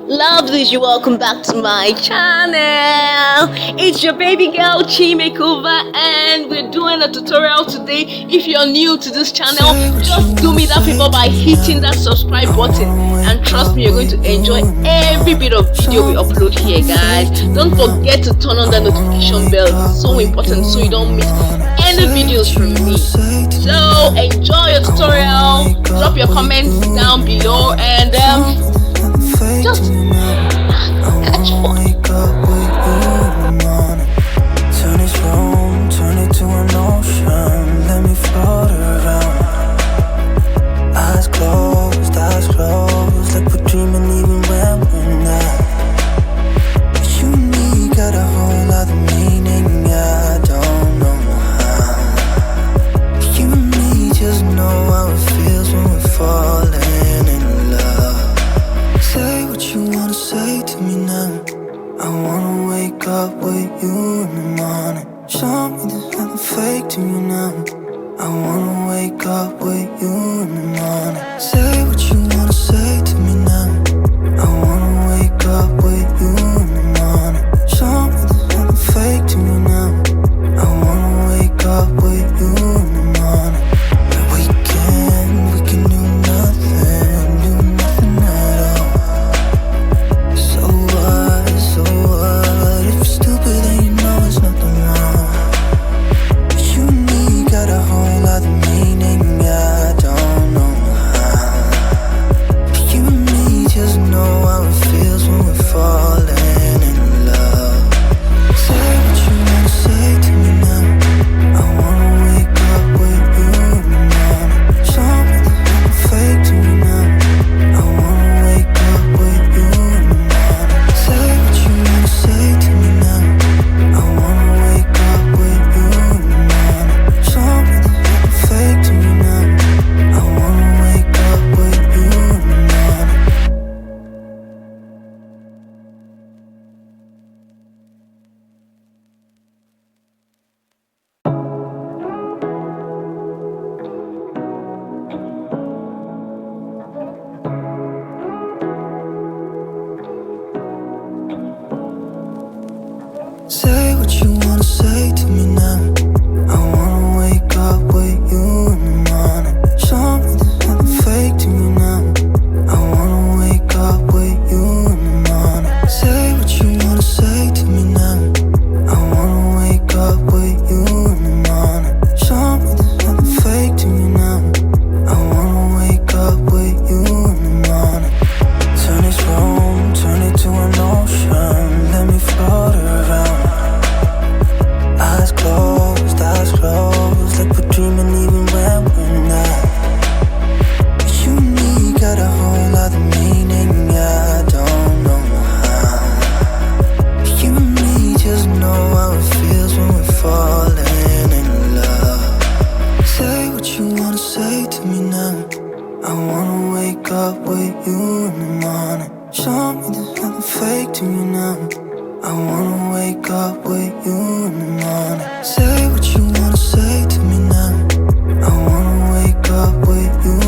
Lovelies, you welcome back to my channel. It's your baby girl Chi Makeover, and we're doing a tutorial today. If you're new to this channel, just do me that favor by hitting that subscribe button, and trust me, you're going to enjoy every bit of video we upload here, guys. Don't forget to turn on the notification bell. It's so important so you don't miss any videos from me. So enjoy your tutorial, drop your comments down below, and just catch fun. Turn this room, turn it to an ocean. Let me float around. Eyes closed, like we're dreaming even when we're not. You and me got a whole lot of meaning, I don't know how. You and me just know how it feels when we're falling in love. Say what you wanna say to me now. I wanna wake up with you in the morning. Show me there's nothing fake to me now. I wanna wake up with you in the morning. Say what you wanna say to me now. I wanna wake up with you in the morning. Show me there's nothing fake to me now. I wanna wake up with you in the morning. We can do nothing at all. So what, if you're stupid then you know it's nothing wrong. You and me got a whole lot of meaning, I don't know how. You and me just know how it feels when we're falling in love. Say what you wanna say to me now. I wanna wake up with you in the morning. Show me there's nothing fake to me now. I wanna wake up with you in the morning. Say what you wanna say to me now. I wanna wake up with you in the morning. Show me there's nothing fake to me now. I wanna wake up with you in the morning. Say what you wanna say to me now. I wanna wake up with you in the morning. Show me there's nothing fake to me now. I wanna wake up with you in the morning. Say what you wanna say to me now. I wanna wake up with you in the morning. Show me there's nothing fake to me now. I wanna wake up with you in the morning. Turn this room, turn it to an ocean. Let me float around. Eyes closed, like we're dreaming even when we're not. You and me got a whole lot of meaning, I don't know how. You and me just know how it feels when we're falling in love. Say what you wanna say to me now. I wanna wake up with you in the morning. Show me there's nothing fake to me now. I wanna wake up with you in the morning. Say what you wanna say to me now. I wanna wake up with you.